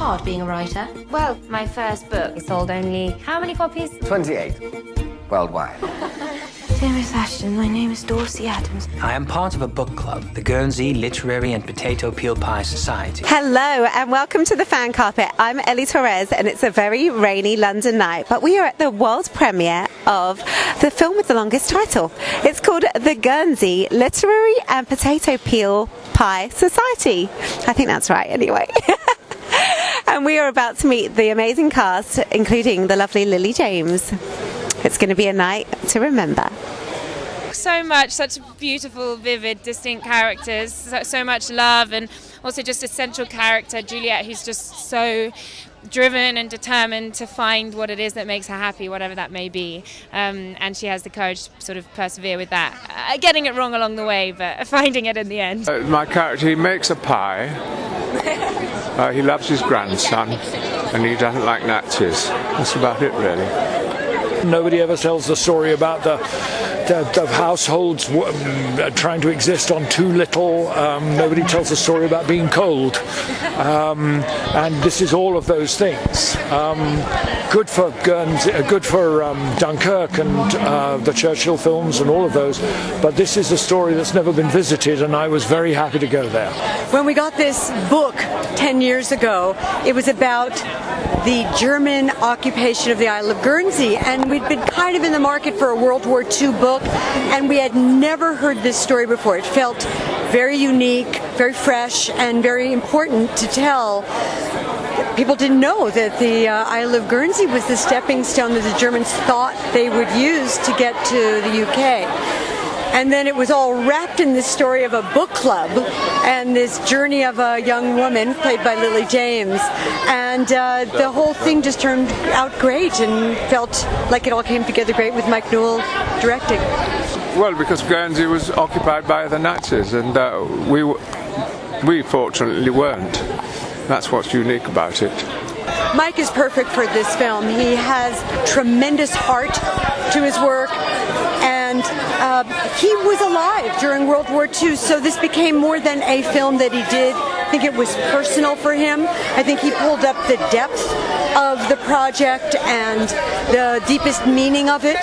hard being a writer? Well, my first book sold only how many copies? 28 worldwide. Juliet Ashton, my name is Dawsey Adams. I am part of a book club, the Guernsey Literary and Potato Peel Pie Society. Hello and welcome to the Fan Carpet. I'm Ellie Torrez and it's a very rainy London night, but we are at the world premiere of the film with the longest title. It's called the Guernsey Literary and Potato Peel Pie Society. I think that's right anyway. And we are about to meet the amazing cast, including the lovely Lily James. It's going to be a night to remember. So much, such beautiful, vivid, distinct characters, so much love, and also just a central character, Juliet, who's just so driven and determined to find what it is that makes her happy, whatever that may be, and she has the courage to sort of persevere with that, getting it wrong along the way, but finding it in the end. My character, he makes a pie, he loves his grandson, and he doesn't like Nazis. That's about it, really. Nobody ever tells the story about the households trying to exist on too little. Nobody tells the story about being cold. And this is all of those things. Good for Guernsey, good for Dunkirk and the Churchill films and all of those. But this is a story that's never been visited, and I was very happy to go there. When we got this book 10 years ago, it was about the German occupation of the Isle of Guernsey, and we'd been kind of in the market for a World War II book, and we had never heard this story before. It felt very unique, very fresh, and very important to tell. People didn't know that the Isle of Guernsey was the stepping stone that the Germans thought they would use to get to the UK. And then it was all wrapped in this story of a book club and this journey of a young woman played by Lily James. And the whole thing just turned out great and felt like it all came together great with Mike Newell directing. Well, because Guernsey was occupied by the Nazis, and we fortunately weren't. That's what's unique about it. Mike is perfect for this film. He has tremendous heart to his work, and he was alive during World War II, so this became more than a film that he did. I think it was personal for him. I think he pulled up the depth of the project and the deepest meaning of it,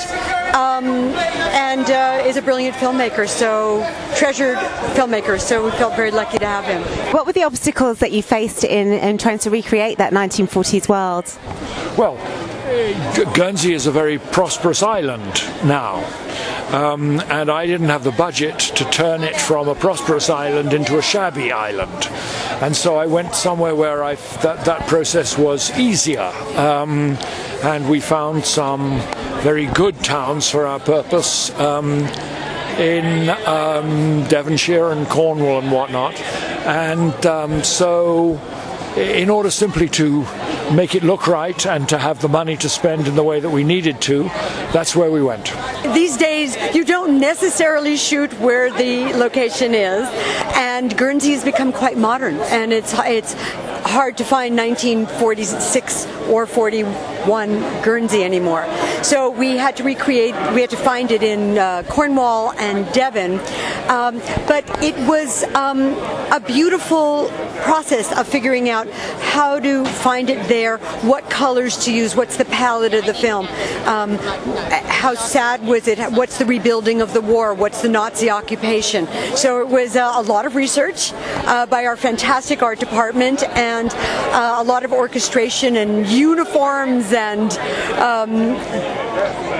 and is a brilliant filmmaker, so treasured filmmaker, so we felt very lucky to have him. What were the obstacles that you faced in trying to recreate that 1940s world? Well, Guernsey is a very prosperous island now, and I didn't have the budget to turn it from a prosperous island into a shabby island, and so I went somewhere where that process was easier, and we found some very good towns for our purpose in Devonshire and Cornwall and whatnot, and so in order simply to make it look right and to have the money to spend in the way that we needed to, that's where we went. These days, you don't necessarily shoot where the location is, and Guernsey has become quite modern, and it's hard to find 1946 or 41 Guernsey anymore. So we had to find it in Cornwall and Devon, but it was a beautiful process of figuring out how to find it there, what colors to use, what's the palette of the film, how sad was it, what's the rebuilding of the war, what's the Nazi occupation. So it was a lot of research by our fantastic art department, and a lot of orchestration and uniforms and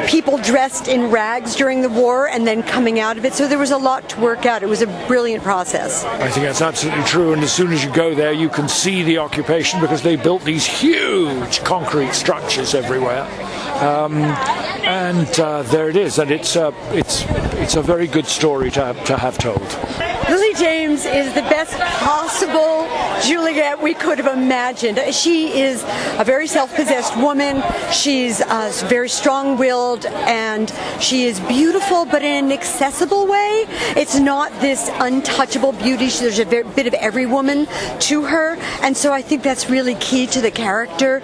people dressed in rags during the war and then coming out of it. So there was a lot to work out. It was a brilliant process. I think that's absolutely true, and as soon as you go there you can see the occupation because they built these huge concrete structures everywhere. And there it is, and it's a very good story to have told. Lily James is the best possible Juliet we could have imagined. She is a very self-possessed woman. She's very strong-willed, and she is beautiful, but in an accessible way. It's not this untouchable beauty. There's a bit of every woman to her, and so I think that's really key to the character.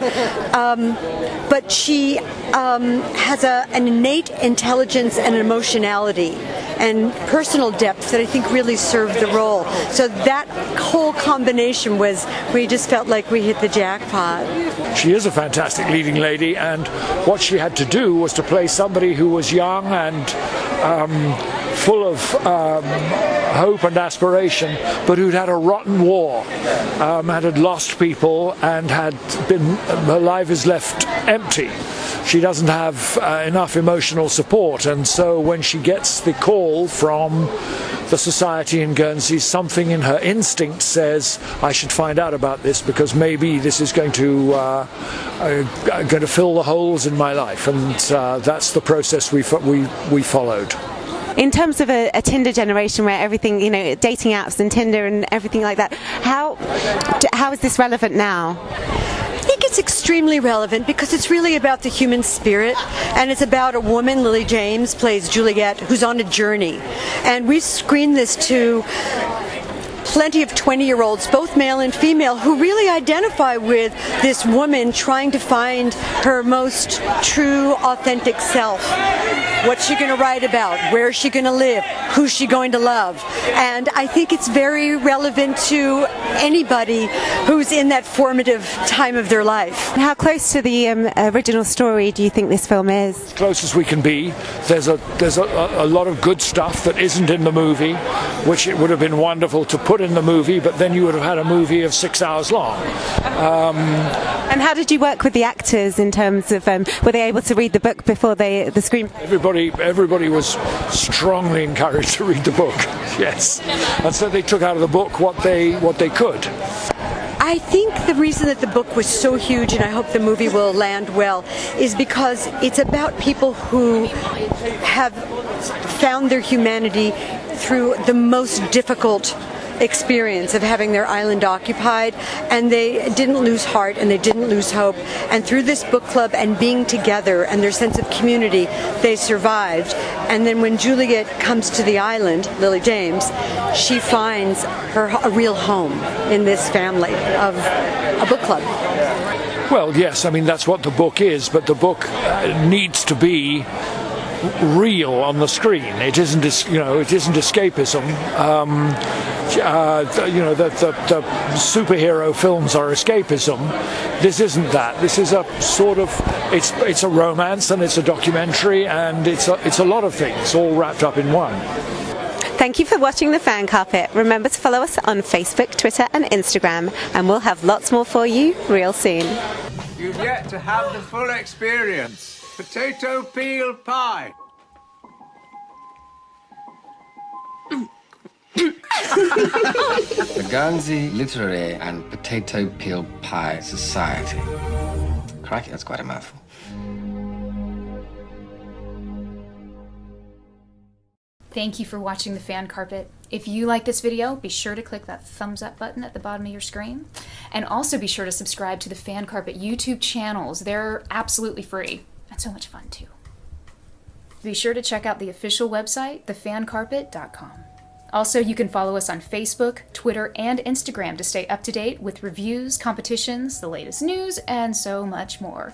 But she has an innate intelligence and emotionality and personal depth that I think really served the role. So that whole combination was, we just felt like we hit the jackpot. She is a fantastic leading lady, and what she had to do was to play somebody who was young and full of hope and aspiration, but who'd had a rotten war, and had lost people, and her life is left empty. She doesn't have enough emotional support, and so when she gets the call from the society in Guernsey, something in her instinct says, I should find out about this, because maybe this is going to fill the holes in my life, and that's the process we followed. In terms of a Tinder generation where everything, dating apps and Tinder and everything like that, how is this relevant now? I think it's extremely relevant because it's really about the human spirit, and it's about a woman, Lily James plays Juliet, who's on a journey. And we screened this to plenty of 20-year-olds, both male and female, who really identify with this woman trying to find her most true, authentic self. What's she going to write about? Where is she going to live? Who's she going to love? And I think it's very relevant to anybody who's in that formative time of their life. How close to the original story do you think this film is? As close as we can be. There's a lot of good stuff that isn't in the movie, which it would have been wonderful to put in the movie, but then you would have had a movie of 6 hours long. And how did you work with the actors in terms of, were they able to read the book before the screen? Everybody was strongly encouraged to read the book, yes. And so they took out of the book what they could. I think the reason that the book was so huge, and I hope the movie will land well, is because it's about people who have found their humanity through the most difficult experience of having their island occupied, and they didn't lose heart and they didn't lose hope, and through this book club and being together and their sense of community, they survived. And then when Juliet comes to the island, Lily James, she finds a real home in this family of a book club. Well, yes, I mean that's what the book is, but the book needs to be real on the screen. It isn't escapism. The superhero films are escapism. This isn't that. This is a sort of, it's a romance, and it's a documentary, and it's a lot of things all wrapped up in one. Thank you for watching The Fan Carpet. Remember to follow us on Facebook, Twitter and Instagram, and we'll have lots more for you real soon. You've yet to have the full experience. Potato peel pie. The Guernsey Literary and Potato Peel Pie Society. Crikey, that's quite a mouthful. Thank you for watching The Fan Carpet. If you like this video, be sure to click that thumbs up button at the bottom of your screen. And also be sure to subscribe to the Fan Carpet YouTube channels. They're absolutely free and so much fun too. Be sure to check out the official website, thefancarpet.com. Also, you can follow us on Facebook, Twitter, and Instagram to stay up to date with reviews, competitions, the latest news, and so much more.